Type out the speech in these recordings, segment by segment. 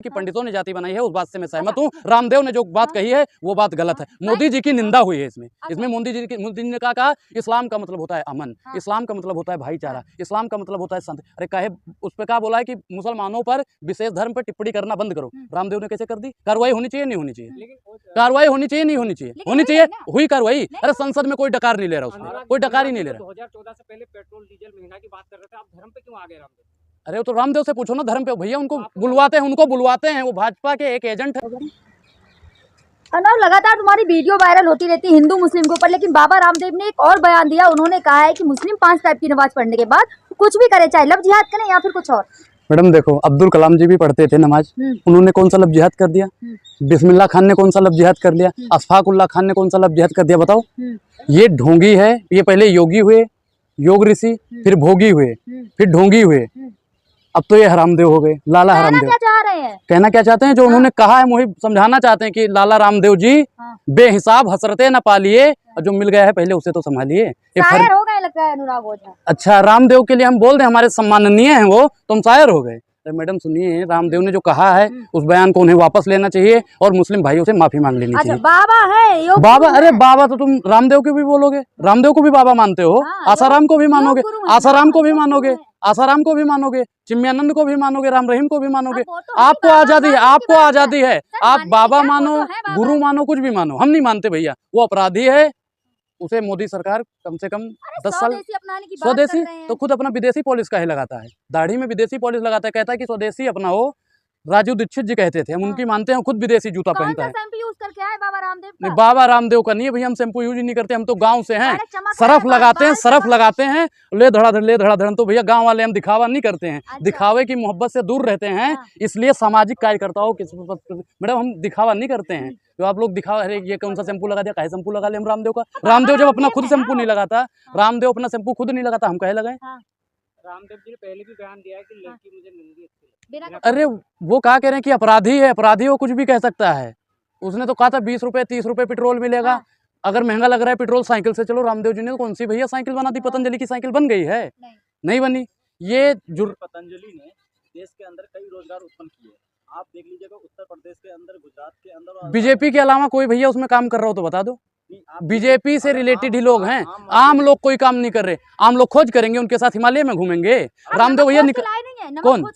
कि पंडितों ने जाति बनाई है, उस बात से मैं सहमत हूँ। रामदेव ने जो बात कही है वो बात गलत है। मोदी जी की निंदा हुई है इसमें मोदी जी ने कहा इस्लाम का मतलब होता है अमन, इस्लाम का मतलब होता है भाईचारा, इस्लाम का मतलब होता है संत। अरे कहे उस पर क्या बोला है कि मुसलमानों पर विशेष धर्म पर टिप्पणी करना बंद करो। रामदेव ने कैसे कर दी? कार्रवाई होनी चाहिए नहीं होनी चाहिए? कार्रवाई होनी चाहिए नहीं होनी चाहिए? होनी चाहिए। हुई कार्रवाई। अरे संसद में कोई डकार नहीं ले रहा, उसमें कोई डकार ही नहीं ले रहा। 2014 से पहले पेट्रोल डीजल महंगाई की बात कर रहे थे, आप धर्म पे क्यों आ गए रामदेव? अरे तो रामदेव से पूछो ना धर्म पे। भैया उनको बुलवाते हैं, वो भाजपा के एक एजेंट है। अर्नब, लगातार तुम्हारी वीडियो वायरल होती रहती है हिंदू मुस्लिम के ऊपर, लेकिन बाबा रामदेव ने एक और बयान दिया। उन्होंने कहा है कि मुस्लिम 5 टाइप की नमाज पढ़ने के बाद कुछ भी करे, चाहे लव जिहाद करें या फिर कुछ और। मैडम देखो, अब्दुल कलाम जी भी पढ़ते थे नमाज, उन्होंने कौन सा लव जिहाद कर दिया? बिस्मिल्लाह खान ने कौन सा लव जिहाद कर दिया? अशफाकुल्लाह खान ने कौन सा लव जिहाद कर दिया? बताओ। ये ढोंगी है। ये पहले योगी हुए, योग ऋषि, फिर भोगी हुए, फिर ढोंगी हुए, अब तो ये हरामदेव हो गए, लाला हरामदेव। क्या चाह रहे हैं? कहना क्या चाहते हैं? जो उन्होंने कहा है वही समझाना चाहते हैं कि लाला रामदेव जी बेहिसाब हसरतें न पालिए, और जो मिल गया है पहले उसे तो संभालिए। शायर हो गए लगता है अनुराग ओझा। अच्छा, रामदेव के लिए हम बोल रहे हैं, हमारे सम्माननीय हैं वो, तुम शायर हो गए। मैडम सुनिए, रामदेव ने जो कहा है उस बयान को उन्हें वापस लेना चाहिए और मुस्लिम भाइयों से माफी मांग लेनी चाहिए। बाबा है, बाबा? अरे बाबा तो तुम रामदेव को भी बोलोगे, रामदेव को भी बाबा मानते हो, आसाराम को भी मानोगे, आसाराम को भी मानोगे, आसाराम को भी मानोगे, चिन्मयानंद को भी मानोगे, राम रहीम को भी मानोगे। आपको आजादी है, आपको आजादी है। आप बाबा मानो, गुरु मानो, कुछ भी मानो, हम नहीं मानते भैया। वो अपराधी है, उसे मोदी सरकार कम से कम 10 साल स्वदेशी तो खुद अपना विदेशी पॉलिश का ही लगाता है, दाढ़ी में विदेशी पॉलिश लगाता है, कहता है कि स्वदेशी अपनाओ। राजू दीक्षित जी कहते थे, हम उनकी मानते हैं, खुद विदेशी जूता पहनता है। यूज करके आए बाबा रामदेव का? नहीं, बाबा रामदेव का नहीं है भैया, हम शैम्पू यूज ही नहीं करते, हम तो गांव से हैं। सरफ लगाते हैं, सरफ लगाते हैं, ले धड़ाधड़ तो भैया गांव वाले हम दिखावा नहीं करते हैं। दिखावे की मोहब्बत से दूर रहते हैं, इसलिए सामाजिक कार्यकर्ताओं के मैडम हम दिखावा नहीं करते हैं। जो आप लोग दिखावा, अरे ये कौन सा शैम्पू लगा दिया, काहे शैम्पू लगा ले हम रामदेव का? रामदेव जब अपना खुद शैम्पू नहीं लगाता, रामदेव अपना शैम्पू खुद नहीं लगाता, हम कहे लगाए? रामदेव जी ने पहले भी बयान दिया है कि लड़की मुझे नंगी अच्छी लगती है। अरे वो क्या कह रहे हैं कि अपराधी है, अपराधी वो कुछ भी कह सकता है। उसने तो कहा था 20 रुपए 30 रुपए पेट्रोल मिलेगा। अगर महंगा लग रहा है पेट्रोल, साइकिल से चलो। रामदेव जी ने तो कौन सी भैया साइकिल बना दी? पतंजलि की साइकिल बन गई है? नहीं बनी। ये पतंजलि ने देश के अंदर कई रोजगार उत्पन्न किए। आप देख लीजिएगा उत्तर प्रदेश के अंदर, गुजरात के अंदर, बीजेपी के अलावा कोई भैया उसमें काम कर रहा हो तो बता दो। बीजेपी से रिलेटेड ही लोग हैं, आम लोग कोई काम नहीं कर रहे। आम लोग खोज करेंगे, उनके साथ हिमालय में घूमेंगे। रामदेव भैया कौन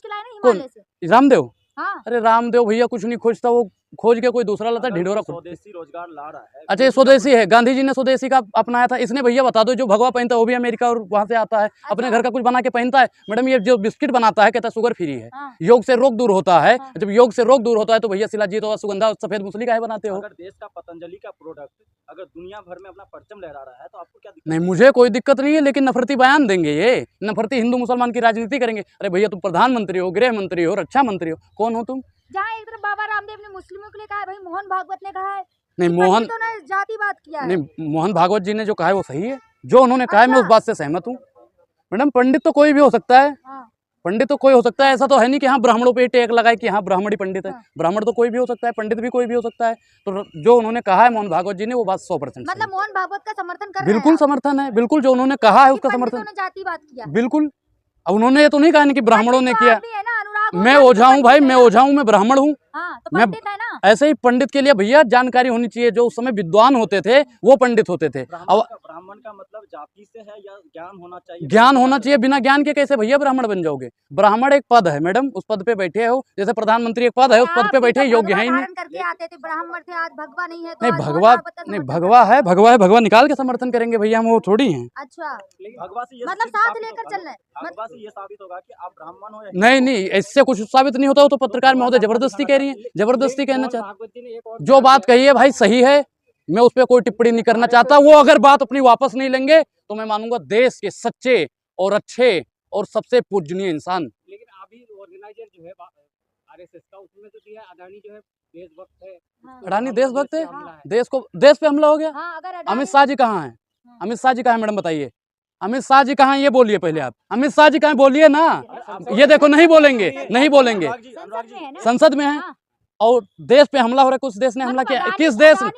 रामदेव? अरे रामदेव भैया कुछ नहीं खोजता, वो खोज के कोई दूसरा लाता, ढिढोरा। स्वदेशी रोजगार ला रहा है। अच्छा, ये स्वदेशी है, गांधी जी ने स्वदेशी का अपनाया था। इसने भैया बता दो, जो भगवा पहनता है वो भी अमेरिका और वहां से आता है, अपने घर का कुछ बना के पहनता है। मैडम ये जो बिस्किट बनाता है, कहता है शुगर फ्री है, योग से रोग दूर होता है। जब योग से रोग दूर होता है तो भैया शिलाजीत और सुगंधा सफेद मूसली का है बनाते हो। अगर देश का पतंजलि का प्रोडक्ट अगर दुनिया भर में अपना परचम लहरा रहा है तो आपको क्या दिक्कत? नहीं, मुझे कोई दिक्कत नहीं है, लेकिन नफरती बयान देंगे, ये नफरती हिंदू मुसलमान की राजनीति करेंगे। अरे भैया तुम प्रधानमंत्री हो, गृह मंत्री हो, रक्षा मंत्री हो, कौन हो तुम? जहाँ एक तरफ बाबा रामदेव ने मुस्लिमों के लिए कहा है, भाई मोहन भागवत ने कहा है नहीं, मोहन तो ने जाति बात किया है। नहीं, मोहन भागवत जी ने जो कहा है वो सही है, जो उन्होंने कहा है मैं उस बात से सहमत हूँ। मैडम पंडित तो कोई भी हो सकता है, पंडित तो कोई हो सकता है। ऐसा तो है नहीं कि हाँ ब्राह्मणों पे टेक लगाए कि हाँ ब्राह्मण ही पंडित है। ब्राह्मण तो कोई भी हो सकता है, पंडित भी कोई भी हो सकता है। तो जो उन्होंने कहा है मोहन भागवत जी ने, वो बात 100% मतलब मोहन भागवत का समर्थन कर रहे हैं? बिल्कुल समर्थन है, बिल्कुल जो उन्होंने कहा है उसका समर्थन। जाति बात किया बिल्कुल। अब उन्होंने ये तो नहीं कहा कि ब्राह्मणों ने किया। मैं ओझा हूँ भाई, मैं ओझा हूँ, मैं ब्राह्मण हूँ। मैं ऐसे ही पंडित के लिए भैया जानकारी होनी चाहिए। जो उस समय विद्वान होते थे वो पंडित होते थे। ब्राह्मण का मतलब जाति से है या ज्ञान होना चाहिए? ज्ञान होना चाहिए, बिना ज्ञान के कैसे भैया ब्राह्मण बन जाओगे? ब्राह्मण एक पद है मैडम, उस पद पे बैठे हो, जैसे प्रधानमंत्री एक पद है, उस पद पे बैठे योग्य है ही नहीं। नहीं भगवा, नहीं भगवा है, भगवा है, भगवा निकाल के समर्थन करेंगे भैया, हम वो थोड़ी हैं। अच्छा, भगवा से मतलब साथ लेकर चल रहे, भगवा से ये साबित होगा कि आप ब्राह्मण हो? नहीं, इससे कुछ साबित नहीं होता। वो तो पत्रकार महोदय जबरदस्ती कह रही है, जबरदस्ती कहना चाहते। जो बात कही है भाई सही है, मैं उस पर कोई टिप्पणी नहीं करना चाहता। वो अगर बात अपनी वापस नहीं लेंगे तो मैं मानूंगा देश के सच्चे और अच्छे और सबसे पूजनीय इंसान। लेकिन अभी ऑर्गेनाइजर जो है आरएसएस का, उसमें तो दिया अडानी जो है देशभक्त है। अडानी देशभक्त है? देश पे हमला हो गया। अमित शाह जी कहाँ है? अमित शाह जी कहाँ है मैडम बताइए? अमित शाह जी कहाँ? ये बोलिए पहले आप, अमित शाह जी कहाँ बोलिए ना। ये देखो नहीं बोलेंगे, नहीं बोलेंगे। संसद में है और देश पे हमला हो रहा है। कुछ देश ने हमला किया, किस देश ने?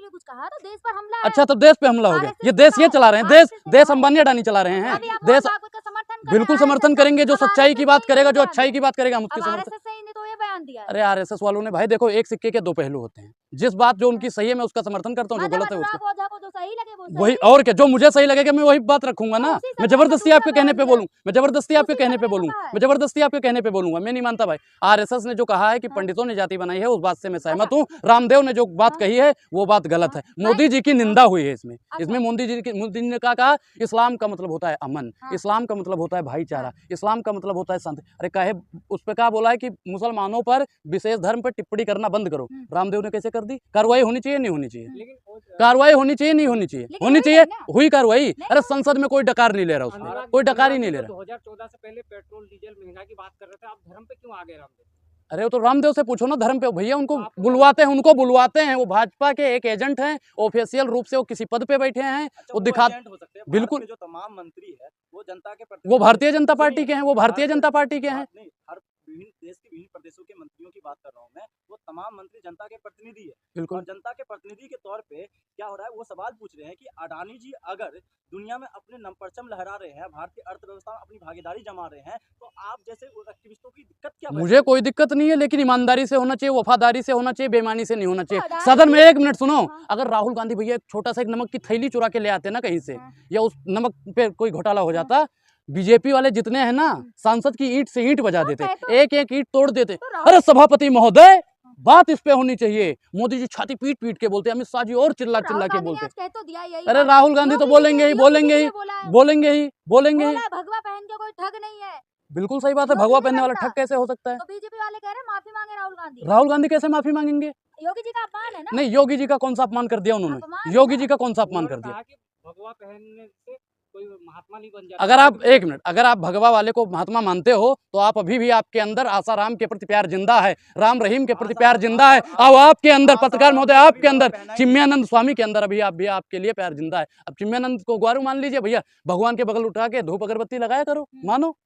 कुछ कहा तो देश पर हमला। अच्छा, तो देश पे हमला हो गया। ये देश ये चला रहे हैं, देश अंबानी अडानी चला रहे हैं। देश बिल्कुल समर्थन करेंगे, जो सच्चाई की बात करेगा, जो अच्छाई की बात करेगा हम उसकी समर्थन। बयान दिया है। अरे आरएसएस वालों ने भाई देखो, एक सिक्के के दो पहलू होते हैं। जिस बात जो उनकी सही है मैं उसका समर्थन करता हूँ, जो गलत है उसका को जो सही लगे वो वही, सही। और क्या, जो मुझे सही लगेगा मैं वही बात रखूंगा ना। उसी से मैं जबरदस्ती दूसरा आपके कहने पे बयान बोलूं, मैं जबरदस्ती आपके उसी कहने का पे मैंने बोलूं, कहा है। मैं जबरदस्ती आपके कहने पे बोलूंगा, मैं नहीं मानता भाई। आरएसएस ने जो कहा है कि पंडितों ने जाति बनाई है, उस बात से मैं सहमत हूँ। रामदेव ने जो बात कही है वो बात गलत है। मोदी जी की निंदा हुई है इसमें। इसमें मोदी जी ने कहा इस्लाम का मतलब होता है अमन, इस्लाम का मतलब होता है भाईचारा, इस्लाम का मतलब होता है शांति। अरे कहे उस पर क्या बोला है कि मुसलमानों पर विशेष धर्म पर टिप्पणी करना बंद करो। रामदेव ने कैसे कर दी? कार्रवाई होनी चाहिए नहीं होनी चाहिए? लेकिन कार्रवाई होनी चाहिए नहीं होनी चाहिए? लेकिन होनी हुई चाहिए, है ना। हुई कार्रवाई। अरे संसद में कोई डकार नहीं ले रहा उसमें, अनुराग कोई डकार ही जी नहीं ले तो रहा। 2014 से पहले पेट्रोल डीजल महंगाई की बात कर रहे थे, आप धर्म पे क्यों आ गए रामदेव? अरे वो तो रामदेव से पूछो ना धर्म पे। भैया उनको आप- बुलवाते हैं, उनको बुलवाते हैं। वो भाजपा के एक एजेंट हैं, ऑफिशियल रूप से वो किसी पद पे बैठे हैं। अच्छा, वो दिखा एजेंट हो सकते हैं। बिल्कुल। भारत के जो तमाम मंत्री है वो जनता के वो भारतीय जनता पार्टी के हैं, वो भारतीय जनता पार्टी के हैं। नहीं, हर विभिन्न देश के विभिन्न प्रदेशों के मंत्रियों की बात कर रहा हूँ मैं। वो तमाम मंत्री जनता के प्रतिनिधि है, बिल्कुल। और जनता के प्रतिनिधि के तौर पे क्या हो रहा है, वो सवाल पूछ रहे हैं कि अडानी जी अगर दुनिया में अपने नम परचम लहरा रहे हैं, भारतीय अर्थव्यवस्था में अपनी भागीदारी जमा रहे हैं, तो आप जैसे एक्टिविस्टों की दिक्कत क्या है? मुझे कोई दिक्कत नहीं है, लेकिन ईमानदारी से होना चाहिए, वफादारी से होना चाहिए, बेईमानी से नहीं होना चाहिए। अडानी सदन में जी- एक मिनट सुनो, हाँ। अगर राहुल गांधी भैया एक छोटा सा एक नमक की थैली चुरा के ले आते ना कहीं से, हाँ। या उस नमक पे कोई घोटाला हो जाता, बीजेपी वाले जितने हैं ना, सांसद की ईंट से ईंट बजा देते, एक एक ईंट तोड़ देते। तो राहुल- अरे सभापति महोदय, बात इस पे होनी चाहिए। मोदी जी छाती पीट पीट के बोलते हैं, अमित शाह जी और चिल्ला चिल्ला के बोलते हैं। कह तो दिया यही अरे बात। राहुल गांधी तो योगी बोलेंगे ही, जी ने बोलेंगे ही, बोला है। बोलेंगे ही, बोलेंगे ही। बोला है, भगवा पहन के कोई ठग नहीं है। बिल्कुल सही बात है। योगी भगवा नहीं पहनने वाला बनता। ठग कैसे हो सकता है? तो बीजेपी वाले कह रहे हैं माफी मांगे राहुल गांधी। राहुल गांधी कैसे माफी मांगेंगे? योगी जी का अपमान है ना। नहीं, योगी जी का कौन सा अपमान कर दिया अपमान उन्होंने? है योगी ना। जी का कौन सा अपमान कर उन्होंने दिया? कहा कि भगवा पहनने से कोई महात्मा नहीं बन जाता। अगर आप एक मिनट, अगर आप भगवा वाले को महात्मा मानते हो तो आप अभी भी, आपके अंदर आसाराम के प्रति प्यार जिंदा है, राम रहीम के प्रति प्यार जिंदा है। अब आपके अंदर, पत्रकार महोदय, आपके अंदर, चिन्मयानंद स्वामी के अंदर अभी आप भी, आपके लिए प्यार जिंदा है। अब चिन्मयानंद को ग्वारू मान लीजिए भैया, भगवान के बगल उठा के धूप अगरबत्ती लगाया करो, मानो।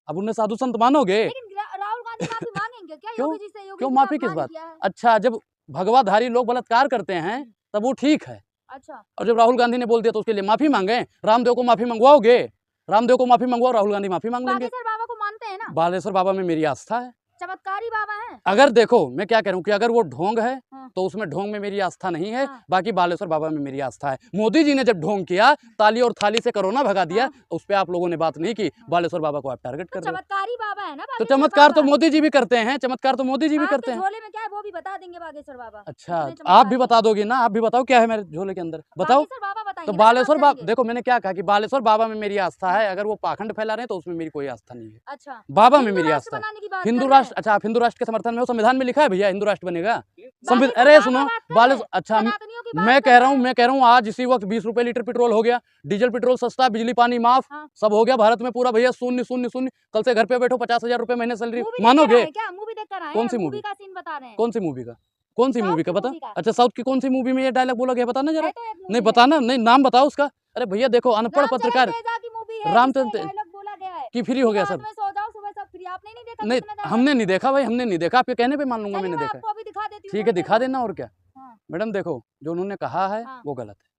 अब उन्हें साधु संत मानोगे? लेकिन राहुल गांधी माफी मांगेंगे क्या क्यों? योगी जी से? योगी क्यों जी का माफी किस अपमान बात? किया है। अच्छा, जब भगवाधारी लोग बलात्कार करते हैं तब वो ठीक है, अच्छा, और जब राहुल गांधी ने बोल दिया तो उसके लिए माफी मांगे। रामदेव को माफी मंगवाओगे? रामदेव को माफी मंगवाओ, राहुल गांधी माफी मांग लेंगे। बागेश्वर बाबा को मानते हैं ना। बालेश्वर बाबा में मेरी आस्था है। चमत्कारी बाबा हैं। अगर देखो, मैं क्या कह रहा हूँ कि अगर वो ढोंग है हाँ। तो उसमें ढोंग में मेरी आस्था नहीं है, हाँ। बाकी बालेश्वर बाबा में मेरी आस्था है। मोदी जी ने जब ढोंग किया, ताली और थाली से कोरोना भगा दिया, उस पर आप लोगों ने बात नहीं की। बालेश्वर बाबा को आप टारगेट कर तो रहे हो। चमत्कारी बाबा है ना तो बागेश्वर चमत्कार तो बाबा। मोदी जी भी करते हैं, चमत्कार तो मोदी जी भी आपके करते हैं। झोले में क्या है वो भी बता देंगे बागेश्वर बाबा। अच्छा, कितने तो आप भी चमत्कारी बता दोगे ना? आप भी बताओ क्या है मेरे झोले के अंदर, बताओ। बागेश्वर बाबा बताएंगे तो ना, बात बालेश्वर बाबा, करेंगे। देखो मैंने क्या कहा कि बालेश्वर बाबा में मेरी आस्था है। अगर वो पाखंड फैला रहे हैं तो उसमें मेरी कोई आस्था नहीं है। अच्छा, बाबा में हिंदू मेरी राष्ट्र आस्था है। बनाने की बात हिंदू कर रहे राष्ट्र, अच्छा आप हिंदू राष्ट्र के समर्थन में हो? संविधान में लिखा है भैया हिंदू राष्ट्र बनेगा। बागेश्वर अरे बाबा सुनो, बात कर बाले, रहे हैं, अच्छा सनातनियों की बात मैं कर कह रहे रहा हूँ आज इसी वक्त 20 रुपए लीटर पेट्रोल हो गया, डीजल पेट्रोल सस्ता, बिजली पानी माफ, हाँ। सब हो गया भारत में पूरा भैया। शून्य शून्य शून्य। कल से घर पे बैठो, 50,000 रुपए महीने सैलरी, मूवी मानोगे? क्या मूवी देख कर आए कौन हैं? सी मूवी मूवी? का सीन बता रहे हैं। कौन सी मूवी का? कौन सी साउथ मूवी का की बता? मूवी का। अच्छा, साउथ की कौन सी मूवी में ये डायलॉग बोला गया, बताना जरा। है तो एक मूवी नहीं है। बताना, नहीं नाम बताओ उसका। अरे भैया देखो, अनपढ़ रामचरण पत्रकार तेजा की मूवी है, रामचरण जिसमें ते- डायलॉग बोला गया है की फ्री हो गया रात सब। में सो जाओ सुबह सब फ्री। आपने नहीं देखा? नहीं, कितना dialogue? हमने नहीं देखा भाई, हमने नहीं देखा। आपके कहने पे मान लूंगा चलिए, मैंने मैं देखा। आपको अभी दिखा देती हूँ ठीक है, थोड़ी देर दिखा में। देना, और क्या। हाँ। मैडम देखो, जो उन्होंने कहा है हाँ। वो गलत है।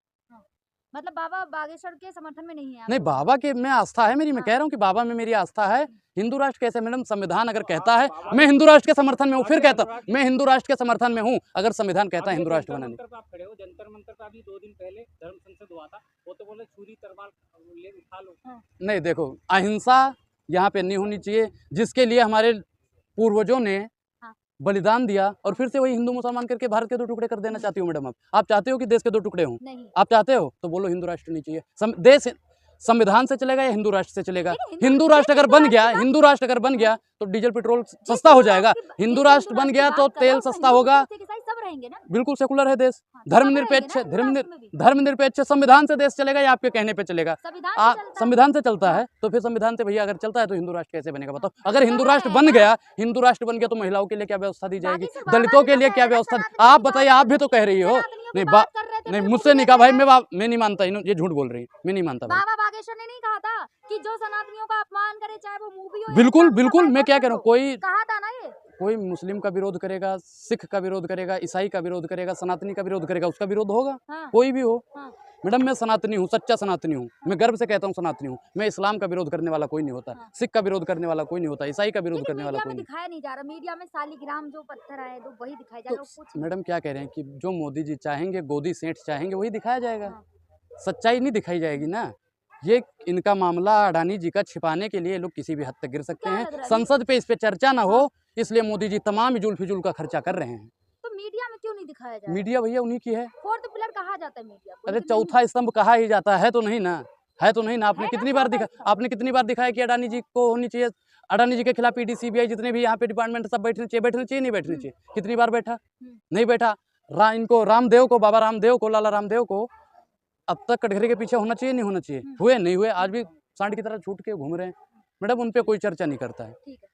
मतलब बाबा बागेश्वर के समर्थन में नहीं है आप नहीं, लोग? बाबा के में आस्था है मेरी, मैं हाँ। कह रहा हूँ कि बाबा में मेरी आस्था है। हिंदू राष्ट्र कैसे मैडम? संविधान अगर कहता है, मैं हिंदू राष्ट्र के समर्थन में हूँ, फिर कहता हूँ मैं हिंदू राष्ट्र के समर्थन में हूँ। अगर संविधान कहता है हिंदू राष्ट्र बनाने, जंतर मंतर पे आप खड़े हो, जंतर मंतर पे अभी 2 दिन पहले धर्म संसद हुआ था, वो तो बोले छुरी तलवार ले उठा लो। नहीं देखो, अहिंसा यहाँ पे नहीं होनी चाहिए, जिसके लिए हमारे पूर्वजों ने हाँ। बलिदान दिया, और फिर से वही हिंदू मुसलमान करके भारत के 2 टुकड़े कर देना चाहती हूँ मैडम। आप चाहते हो कि देश के 2 टुकड़े हों? नहीं। आप चाहते हो तो बोलो हिंदू राष्ट्र नहीं चाहिए। देश संविधान से चलेगा या हिंदू राष्ट्र से चलेगा? लेकिन हिंदू राष्ट्र अगर बन गया, हिंदू राष्ट्र अगर बन गया तो डीजल पेट्रोल सस्ता हो जाएगा। हिंदू राष्ट्र बन गया तो तेल सस्ता होगा। सब रहेंगे ना। बिल्कुल सेकुलर है देश, हाँ, धर्मनिरपेक्ष, सब रहेंगे ना, हिंदू राष्ट्र में भी। धर्मनिरपेक्ष संविधान से देश चलेगा या आपके कहने पे चलेगा? संविधान से चलता है। संविधान से चलता है तो फिर संविधान से भैया अगर चलता है तो हिंदू राष्ट्र कैसे बनेगा बताओ? अगर हिंदू राष्ट्र बन गया, हिंदू राष्ट्र बन गया तो महिलाओं के लिए क्या व्यवस्था दी जाएगी? बाकी सब दलितों के लिए बाबा क्या ने व्यवस्था? सनातनियों आप की बताइए, बात आप भी तो कह रही हो। सनातनियों की नहीं बात कर रहे थे, नहीं, फिर मुझसे मूवी नहीं कहा देख भाई, रहे हैं। मैं नहीं मानता, ये झूठ बोल रही है, मैं नहीं मानता भाई। बाबा बागेश्वर ने नहीं कहा था कि जो सनातनियों का अपमान करे, चाहे वो मूवी हो या बिल्कुल इस्लाम का बिल्कुल, मैं क्या boycott कह रहा हूँ, करो। कोई कहा था ना ये। कोई मुस्लिम का विरोध करेगा, सिख का विरोध करेगा, ईसाई का विरोध करेगा, सनातनी का विरोध करेगा, उसका विरोध होगा, हाँ। कोई भी हो। हाँ। मैडम मैं सनातनी हूँ, सच्चा सनातनी हूँ, मैं गर्व से कहता हूँ सनातनी हूँ। मैं इस्लाम का विरोध करने वाला कोई नहीं होता, हाँ। सिख का विरोध करने वाला कोई नहीं होता, ईसाई का विरोध लेकिन करने वाला मीडिया कोई में नहीं। दिखाया नहीं जा रहा, मीडिया में शालिग्राम जो पत्थर आए तो वही दिखाया जा रहा है, तो कुछ मैडम क्या कह रहे हैं कि जो मोदी जी चाहेंगे, गोदी सेठ चाहेंगे, वही दिखाया जाएगा, हाँ। सच्चाई नहीं दिखाई जाएगी ना। ये इनका मामला अडानी जी का छिपाने के लिए ये लोग किसी भी हद तक गिर सकते क्या हैं। लग रहा है? संसद पे इस पे चर्चा ना हो, इसलिए मोदी जी तमाम इजुल फिजुल का खर्चा कर रहे हैं। तो मीडिया में क्यों नहीं दिखाया जा रहा? मीडिया भैया उन्हीं की है। फोर्थ पिलर कहा जाता है मीडिया को, अरे लेकिन नहीं। चौथा स्तंभ कहा ही जाता है तो नहीं ना, है तो नहीं ना। आपने है ना कितनी बार चौथा दिखा, स्तंभ। आपने कितनी बार दिखाया कि अडानी जी को होनी चाहिए, अडानी जी के खिलाफ ईडी सीबीआई जितने भी यहाँ पे डिपार्टमेंट सब बैठने चाहिए नहीं बैठने चाहिए? कितनी बार बैठा? नहीं बैठा। इनको रामदेव को, बाबा रामदेव को, लाला रामदेव को अब तक कटघरे के पीछे होना चाहिए नहीं होना चाहिए? हुए नहीं हुए, आज भी सांड की तरह छूट के घूम रहे हैं। मैडम उन पे कोई चर्चा नहीं करता है। ठीक है।